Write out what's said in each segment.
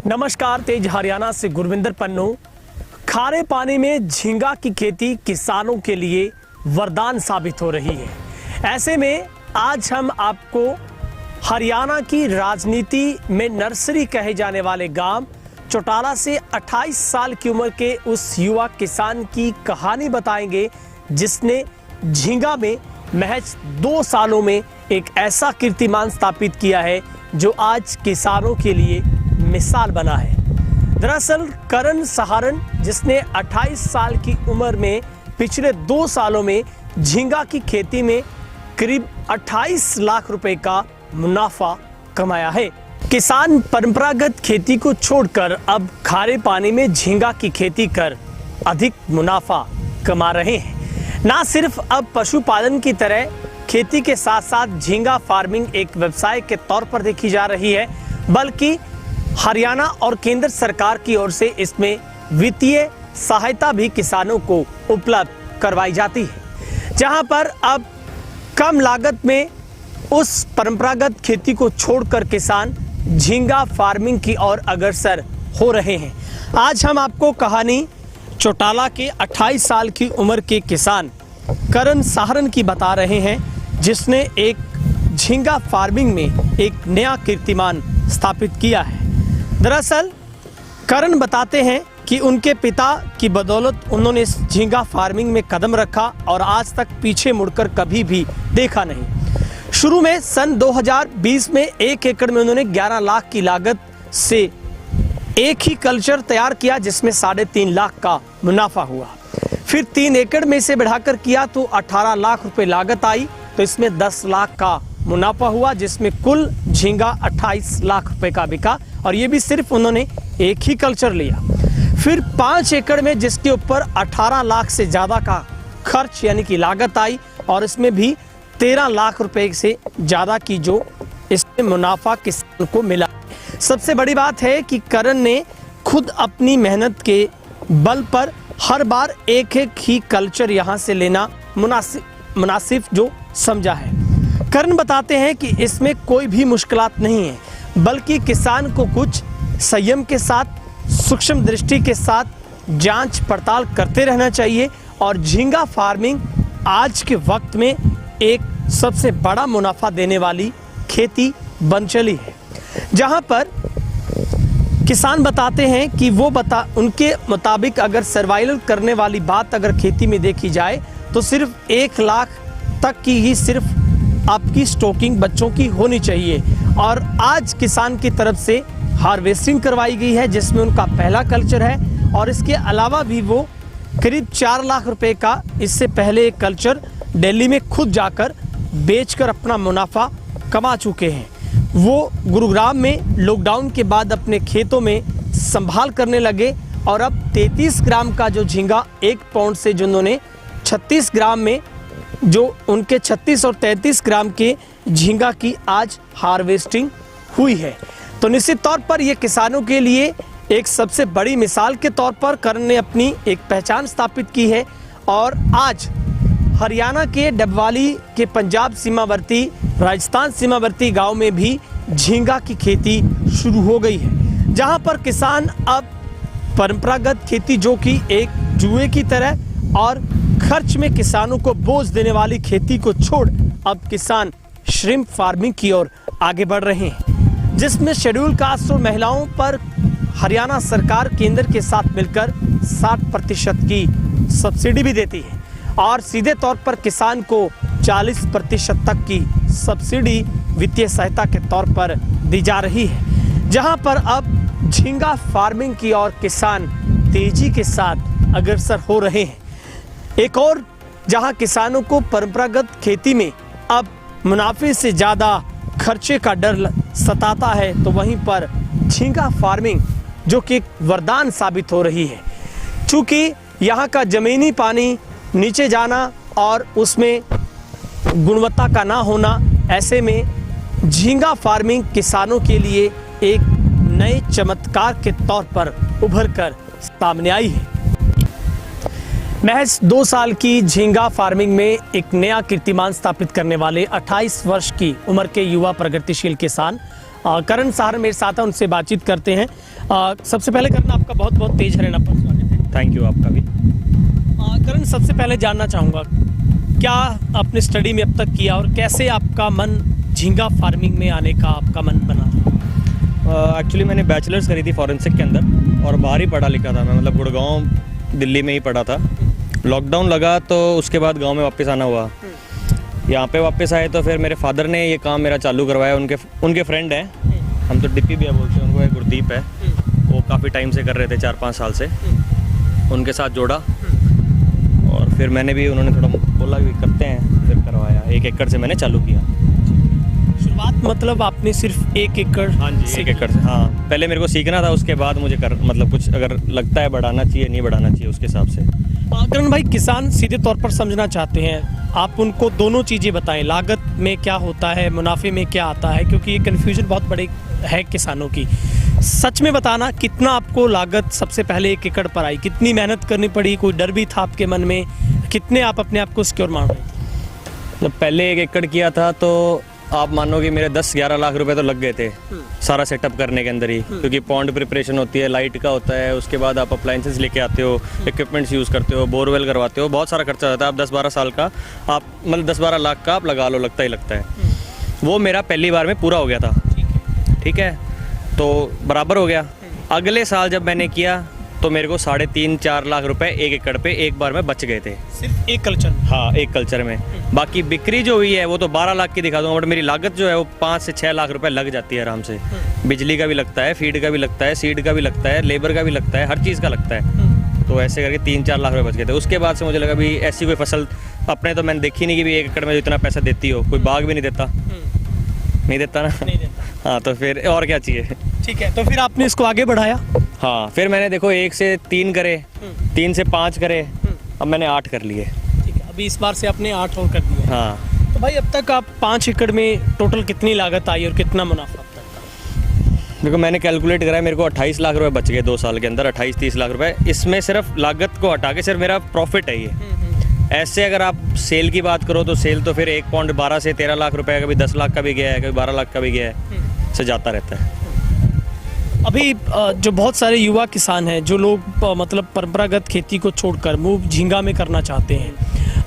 नमस्कार, तेज हरियाणा से गुरविंदर पन्नू। खारे पानी में झींगा की खेती किसानों के लिए वरदान साबित हो रही है। ऐसे में आज हम आपको हरियाणा की राजनीति में नर्सरी कहे जाने वाले गांव चौटाला से 28 साल की उम्र के उस युवा किसान की कहानी बताएंगे जिसने झींगा में महज 2 सालों में एक ऐसा कीर्तिमान स्थापित किया है जो आज किसानों के लिए मिसाल बना है। दरअसल करण सहारण, जिसने 28 साल की उम्र में पिछले 2 सालों में झींगा की खेती में करीब 28 लाख रुपए का मुनाफा कमाया है। किसान परंपरागत खेती को छोड़कर अब खारे पानी में झींगा की खेती कर अधिक मुनाफा कमा रहे हैं। ना सिर्फ अब पशुपालन की तरह खेती के साथ साथ झींगा फार्मिंग एक व्यवसाय के तौर पर देखी जा रही है, बल्कि हरियाणा और केंद्र सरकार की ओर से इसमें वित्तीय सहायता भी किसानों को उपलब्ध करवाई जाती है, जहां पर अब कम लागत में उस परंपरागत खेती को छोड़कर किसान झींगा फार्मिंग की ओर अग्रसर हो रहे हैं। आज हम आपको कहानी चौटाला के 28 साल की उम्र के किसान करण सहारण की बता रहे हैं, जिसने एक झींगा फार्मिंग में एक नया कीर्तिमान स्थापित किया है। दरअसल करण बताते हैं कि उनके पिता की बदौलत उन्होंने इस झींगा फार्मिंग में कदम रखा और आज तक पीछे मुड़कर कभी भी देखा नहीं। शुरू में सन 2020 में 1 एकड़ में उन्होंने 11 लाख की लागत से एक ही कल्चर तैयार किया, जिसमें 3.5 लाख का मुनाफा हुआ। फिर 3 एकड़ में से बढ़ाकर किया तो 18 लाख रुपए लागत आई, तो इसमें 10 लाख का मुनाफा हुआ, जिसमें कुल झींगा 28 लाख रुपए का बिका, और ये भी सिर्फ उन्होंने एक ही कल्चर लिया। फिर 5 एकड़ में जिसके ऊपर 18 लाख से ज़्यादा का खर्च यानी कि लागत आई, और इसमें भी 13 लाख रुपए से ज़्यादा की जो इसमें मुनाफा किसान को मिला। सबसे बड़ी बात है कि करण ने खुद अपनी मेहनत के बल पर हर बार एक ही कल्चर यहाँ से लेना मुनासिब जो समझा है। करण बताते हैं कि इसमें कोई भी मुश्किलात नहीं है, बल्कि किसान को कुछ संयम के साथ, सूक्ष्म दृष्टि के साथ जांच पड़ताल करते रहना चाहिए, और झींगा फार्मिंग आज के वक्त में एक सबसे बड़ा मुनाफा देने वाली खेती बन चली है। जहां पर किसान बताते हैं कि उनके मुताबिक अगर सर्वाइवल करने वाली बात अगर खेती में देखी जाए तो सिर्फ 1 लाख तक की ही सिर्फ आपकी स्टॉकिंग बच्चों की होनी चाहिए। और आज किसान की तरफ से हार्वेस्टिंग करवाई गई है, जिसमें उनका पहला कल्चर है, और इसके अलावा भी वो करीब 4 लाख रुपए का इससे पहले एक कल्चर दिल्ली में खुद जाकर बेचकर अपना मुनाफा कमा चुके हैं। वो गुरुग्राम में लॉकडाउन के बाद अपने खेतों में संभाल करने लगे, और अब 33 ग्राम का जो झींगा 1 पाउंड से जो उन्होंने 36 ग्राम में, जो उनके 36 और 33 ग्राम के झींगा की आज हार्वेस्टिंग हुई है। तो निश्चित तौर पर यह किसानों के लिए एक सबसे बड़ी मिसाल के तौर पर करण ने अपनी एक पहचान स्थापित की है। और आज हरियाणा के डबवाली के पंजाब सीमावर्ती, राजस्थान सीमावर्ती गांव में भी झींगा की खेती शुरू हो गई है, जहां पर किसान अब परंपरागत खेती जो कि एक जुए की तरह और खर्च में किसानों को बोझ देने वाली खेती को छोड़ अब किसान श्रिम्प फार्मिंग की ओर आगे बढ़ रहे हैं, जिसमें शेड्यूल कास्ट और महिलाओं पर हरियाणा सरकार केंद्र के साथ मिलकर 60% की सब्सिडी भी देती है, और सीधे तौर पर किसान को 40% तक की सब्सिडी वित्तीय सहायता के तौर पर दी जा रही है। जहां पर अब झींगा फार्मिंग की ओर किसान तेजी के साथ अग्रसर हो रहे हैं। एक और जहां किसानों को परंपरागत खेती में अब मुनाफे से ज़्यादा खर्चे का डर सताता है, तो वहीं पर झींगा फार्मिंग जो कि एक वरदान साबित हो रही है। चूँकि यहाँ का ज़मीनी पानी नीचे जाना और उसमें गुणवत्ता का ना होना, ऐसे में झींगा फार्मिंग किसानों के लिए एक नए चमत्कार के तौर पर उभर कर सामने आई है। महज 2 साल की झींगा फार्मिंग में एक नया कीर्तिमान स्थापित करने वाले 28 वर्ष की उम्र के युवा प्रगतिशील किसान करण सहार मेरे साथ है, उनसे बातचीत करते हैं। सबसे पहले करण, आपका बहुत बहुत तेज हरियाणा पर स्वागत है। थैंक यू, आपका भी। करण, सबसे पहले जानना चाहूँगा, क्या आपने स्टडी में अब तक किया और कैसे आपका मन झींगा फार्मिंग में आने का आपका मन बना? एक्चुअली मैंने बैचलर्स करी थी फॉरेंसिक के अंदर और बाहर ही पढ़ा लिखा था मैं, मतलब गुड़गांव दिल्ली में ही पढ़ा था। लॉकडाउन लगा तो उसके बाद गांव में वापस आना हुआ। यहाँ पे वापस आए तो फिर मेरे फादर ने ये काम मेरा चालू करवाया। उनके फ्रेंड हैं, हम तो डिप्पी भैया बोलते हैं उनको, एक गुरदीप है, वो काफ़ी टाइम से कर रहे थे, 4-5 साल से। उनके साथ जोड़ा और फिर मैंने भी, उन्होंने थोड़ा बोला कि करते हैं, फिर करवाया। 1 एकड़ से मैंने चालू किया। शुरुआत मतलब आपने सिर्फ 1 एकड़? हाँ जी, 1 एकड़ से। हाँ, पहले मेरे को सीखना था, उसके बाद मुझे मतलब कुछ अगर लगता है बढ़ाना चाहिए, नहीं बढ़ाना चाहिए, उसके हिसाब से। करण भाई, किसान सीधे तौर पर समझना चाहते हैं, आप उनको दोनों चीज़ें बताएं, लागत में क्या होता है, मुनाफे में क्या आता है, क्योंकि ये कन्फ्यूजन बहुत बड़ी है किसानों की। सच में बताना, कितना आपको लागत सबसे पहले 1 एकड़ पर आई, कितनी मेहनत करनी पड़ी, कोई डर भी था आपके मन में, कितने आप अपने आप को सिक्योर मान रहे थे? जब पहले 1 एकड़ किया था तो आप मानो कि मेरे 10-11 लाख रुपए तो लग गए थे सारा सेटअप करने के अंदर ही, क्योंकि पॉन्ड प्रिपरेशन होती है, लाइट का होता है, उसके बाद आप अप्लाइंसेस लेके आते हो, इक्विपमेंट्स यूज़ करते हो, बोरवेल करवाते हो, बहुत सारा खर्चा होता है। आप 10-12 साल का, आप मतलब 10-12 लाख का आप लगा लो, लगता ही लगता है। वो मेरा पहली बार में पूरा हो गया था। ठीक है, तो बराबर हो गया। अगले साल जब मैंने किया तो मेरे को 3.5-4 लाख रुपए 1 एकड़ पे एक बार में बच गए थे, सिर्फ एक कल्चर में? हाँ, एक कल्चर में। बाकी बिक्री जो हुई है वो तो 12 लाख की दिखा दूंगा, बट मेरी लागत जो है वो 5 से 6 लाख रुपए लग जाती है आराम से। बिजली का भी लगता है, फीड का भी लगता है, सीड का भी लगता है, लेबर का भी लगता है, हर चीज़ का लगता है। तो ऐसे करके 3-4 लाख रुपए बच गए थे। उसके बाद से मुझे लगा भी ऐसी कोई फसल अपने तो मैंने देखी नहीं कि भी 1 एकड़ में इतना पैसा देती हो, कोई बाग भी नहीं देता। नहीं देता ना? नहीं देता। हाँ, तो फिर और क्या चाहिए। ठीक है, तो फिर आपने इसको आगे बढ़ाया? हाँ, फिर मैंने देखो 1 से 3 करे, 3 से 5 करे, अब मैंने 8 कर लिए। ठीक है, अभी इस बार से आपने 8 और कर दिया। हाँ। तो भाई, अब तक आप 5 एकड़ में टोटल कितनी लागत आई और कितना मुनाफा अब तक? देखो, मैंने कैलकुलेट करा है, मेरे को 28 लाख रुपए बच गए 2 साल के अंदर, 28-30 लाख रुपए। इसमें सिर्फ लागत को हटा के सिर्फ मेरा प्रॉफिट है ये। ऐसे अगर आप सेल की बात करो तो सेल तो फिर 1 पॉइंट 12 से 13 लाख रुपए, कभी 10 लाख का भी गया है, कभी 12 लाख का भी गया है, से जाता रहता है। अभी जो बहुत सारे युवा किसान हैं, जो लोग मतलब परंपरागत खेती को छोड़कर मूव झींगा में करना चाहते हैं,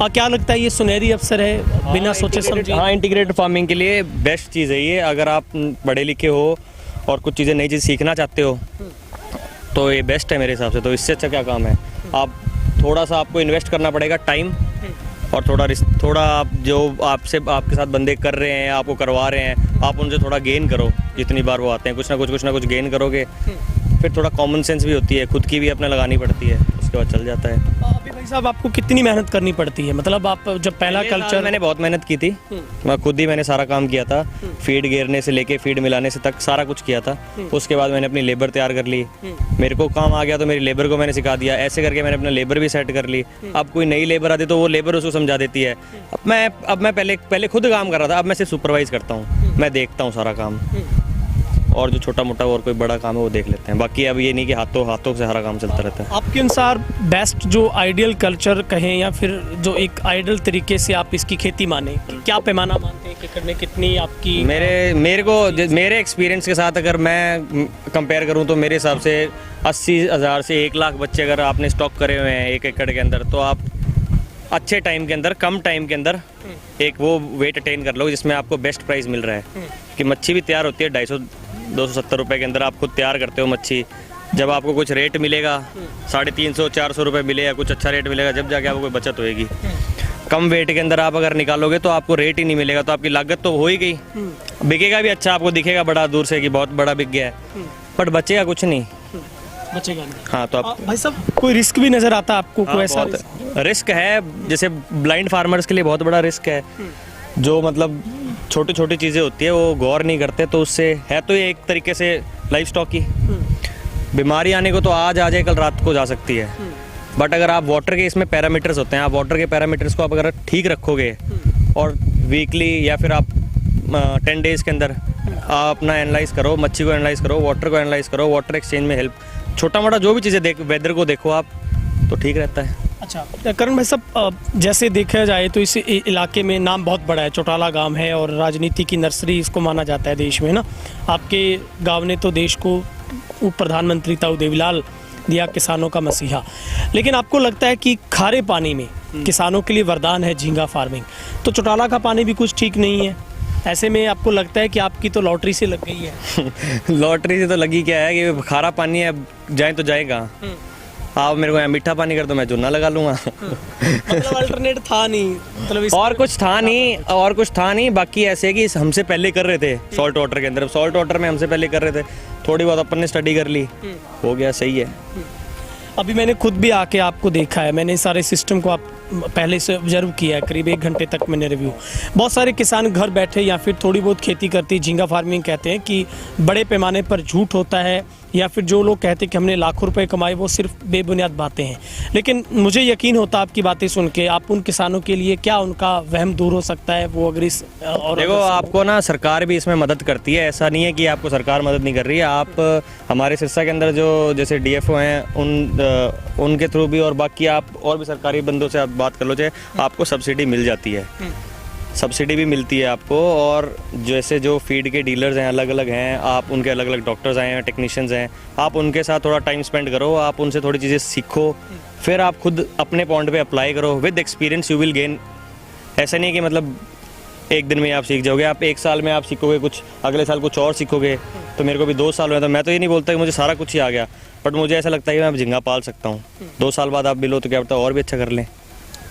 क्या लगता है ये सुनहरी अवसर है बिना सोचे समझे? हाँ, इंटीग्रेटेड फार्मिंग के लिए बेस्ट चीज़ है ये। अगर आप पढ़े लिखे हो और कुछ चीज़ें नई चीज़ सीखना चाहते हो तो ये बेस्ट है मेरे हिसाब से। तो इससे अच्छा क्या काम है। आप थोड़ा सा आपको इन्वेस्ट करना पड़ेगा टाइम, और थोड़ा आप जो आपके साथ बंदे कर रहे हैं, आपको करवा रहे हैं, आप उनसे थोड़ा गेन करो। जितनी बार वो आते हैं कुछ ना कुछ गेन करोगे, फिर थोड़ा कॉमन सेंस भी होती है, खुद की भी अपने लगानी पड़ती है, उसके बाद चल जाता है। अभी भाई साहब, आपको कितनी मेहनत करनी पड़ती है? मतलब आप जब पहला कल्चर? मैंने बहुत मेहनत की थी, मैं खुद ही मैंने सारा काम किया था, फीड गेरने से लेके फीड मिलाने से तक सारा कुछ किया था। उसके बाद मैंने अपनी लेबर तैयार कर ली, मेरे को काम आ गया तो मेरी लेबर को मैंने सिखा दिया। ऐसे करके मैंने अपना लेबर भी सेट कर ली। अब कोई नई लेबर आती तो वो लेबर उसको समझा देती है। अब मैं पहले खुद काम कर रहा था, अब मैं सिर्फ सुपरवाइज करता हूँ, मैं देखता हूँ सारा काम, और जो छोटा मोटा और कोई बड़ा काम है वो देख लेते हैं। बाकी अब ये नहीं कि हाथों से सारा काम चलता रहता है। आपके अनुसार बेस्ट जो आइडियल कल्चर कहें, या फिर जो एक आइडियल तरीके से आप इसकी खेती माने, क्या पैमाना मानते हैं कि करने कितनी आपकी? मेरे एक्सपीरियंस के साथ अगर मैं कंपेयर करूं तो मेरे हिसाब से 80,000 से 1 लाख बच्चे अगर आपने स्टॉक करे हुए हैं 1 एकड़ के अंदर, तो आप अच्छे टाइम के अंदर, कम टाइम के अंदर एक वो वेट अटेन कर लो जिसमें आपको बेस्ट प्राइस मिल रहा है। कि मच्छी भी तैयार होती है 250-270 रुपए के अंदर, आप खुद तैयार करते हो मच्छी। जब आपको कुछ रेट मिलेगा 350-400 रुपए मिलेगा, कुछ अच्छा रेट मिलेगा, जब जाके आपको कोई बचत होएगी। कम वेट के अंदर आप अगर निकालोगे तो आपको रेट ही नहीं मिलेगा, तो आपकी लागत तो हो ही गई। बिकेगा भी अच्छा, आपको दिखेगा बड़ा दूर से कि बहुत बड़ा बिक गया है, बट बचेगा कुछ नहीं, बचेगा नहीं। हाँ, तो आप भाई साहब, कोई रिस्क भी नजर आता है आपको? कोई ऐसा रिस्क है, जैसे ब्लाइंड फार्मर्स के लिए बहुत बड़ा रिस्क है। जो मतलब छोटी छोटी चीज़ें होती है वो गौर नहीं करते, तो उससे है तो ये एक तरीके से लाइफ स्टॉक की बीमारी आने को तो आज आ जाए कल रात को जा सकती है। बट अगर आप वाटर के इसमें पैरामीटर्स होते हैं, आप वाटर के पैरामीटर्स को आप अगर ठीक रखोगे और वीकली या फिर आप 10 डेज़ के अंदर आप अपना एनालाइज करो, मच्छी को एनालाइज करो, वाटर को एनालाइज करो, वाटर एक्सचेंज में हेल्प, छोटा मोटा जो भी चीज़ें वेदर को देखो आप, तो ठीक रहता है। अच्छा करण भाई साहब, जैसे देखा जाए तो इस इलाके में नाम बहुत बड़ा है, चौटाला गांव है और राजनीति की नर्सरी इसको माना जाता है देश में ना। आपके गांव ने तो देश को उप प्रधानमंत्री ताऊ देवीलाल दिया, किसानों का मसीहा। लेकिन आपको लगता है कि खारे पानी में किसानों के लिए वरदान है झींगा फार्मिंग, तो चौटाला का पानी भी कुछ ठीक नहीं है। ऐसे में आपको लगता है कि आपकी तो लॉटरी से लग गई है? लॉटरी से तो लगी क्या है कि खारा पानी है, जाए तो जाए कहाँ। आप मेरे को यहाँ मीठा पानी कर दो, मैं चूना लगा लूंगा। मतलब अल्टरनेट था नहीं, मतलब और कुछ था नहीं। बाकी ऐसे कि हमसे पहले कर रहे थे सॉल्ट वाटर के अंदर, सॉल्ट वाटर में हमसे पहले कर रहे थे, थोड़ी बहुत अपन ने स्टडी कर ली, हो गया, सही है। अभी मैंने खुद भी आके आपको देखा है, मैंने सारे सिस्टम को आप पहले से ऑब्जर्व किया है, करीब 1 घंटे तक मैंने रिव्यू। बहुत सारे किसान घर बैठे या फिर थोड़ी बहुत खेती करती झींगा फार्मिंग कहते हैं कि बड़े पैमाने पर झूठ होता है, या फिर जो लोग कहते हैं कि हमने लाखों रुपए कमाए, वो सिर्फ बेबुनियाद बातें हैं। लेकिन मुझे यकीन होता आपकी बातें सुन के, आप उन किसानों के लिए क्या उनका वहम दूर हो सकता है वो अगर इस और देखो, आपको ना सरकार भी इसमें मदद करती है, ऐसा नहीं है कि आपको सरकार मदद नहीं कर रही है। आप हमारे सिरसा के अंदर जो जैसे डीएफओ हैं उनके थ्रू भी, और बाकी आप और भी सरकारी बंदों से आप बात कर लो, चाहे आपको सब्सिडी मिल जाती है, सब्सिडी भी मिलती है आपको। और जैसे जो फीड के डीलर्स हैं अलग अलग हैं, आप उनके अलग अलग डॉक्टर्स आए हैं, टेक्नीशियंस हैं, आप उनके साथ थोड़ा टाइम स्पेंड करो, आप उनसे थोड़ी चीज़ें सीखो, फिर आप खुद अपने पॉइंट पे अप्लाई करो। With experience you will gain. ऐसा नहीं है कि मतलब एक दिन में आप सीख जाओगे, आप 1 साल में आप सीखोगे कुछ, अगले साल कुछ और सीखोगे। तो मेरे को भी 2 साल हुए, तो मैं तो ये नहीं बोलता कि मुझे सारा कुछ ही आ गया, बट मुझे ऐसा लगता है कि मैं झींगा पाल सकता हूँ। 2 साल बाद आप मिलो तो क्या पता और भी अच्छा कर लें।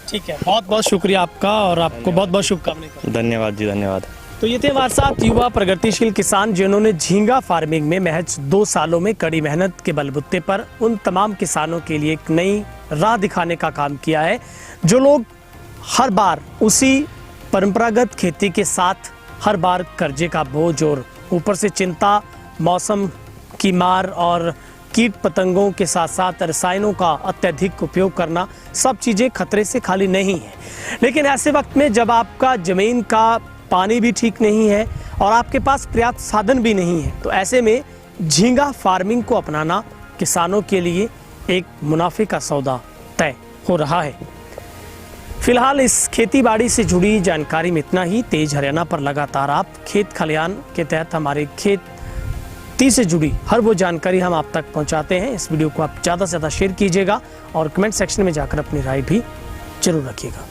ठीक है, बहुत बहुत शुक्रिया आपका और आपको बहुत बहुत शुभकामनाएं। धन्यवाद जी, धन्यवाद। तो ये थे हमारे साथ युवा प्रगतिशील किसान जिन्होंने झींगा फार्मिंग में महज 2 सालों में कड़ी मेहनत के बलबूते पर उन तमाम किसानों के लिए एक नई राह दिखाने का काम किया है, जो लोग हर बार उसी परंपरागत खेती के साथ हर बार कर्जे का बोझ और ऊपर से चिंता, मौसम की मार और कीट पतंगों के साथ साथ रसायनों का अत्यधिक उपयोग करना, सब चीज़ें खतरे से खाली नहीं है। लेकिन ऐसे वक्त में जब आपका ज़मीन का पानी भी ठीक नहीं है और आपके पास पर्याप्त साधन भी नहीं है, तो ऐसे में झींगा फार्मिंग को अपनाना किसानों के लिए एक मुनाफे का सौदा तय हो रहा है। फिलहाल इस खेती बाड़ी से जुड़ी जानकारी में इतना ही। तेज हरियाणा पर लगातार आप खेत खलियान के तहत हमारे खेती से जुड़ी हर वो जानकारी हम आप तक पहुंचाते हैं। इस वीडियो को आप ज़्यादा से ज़्यादा शेयर कीजिएगा और कमेंट सेक्शन में जाकर अपनी राय भी जरूर रखिएगा।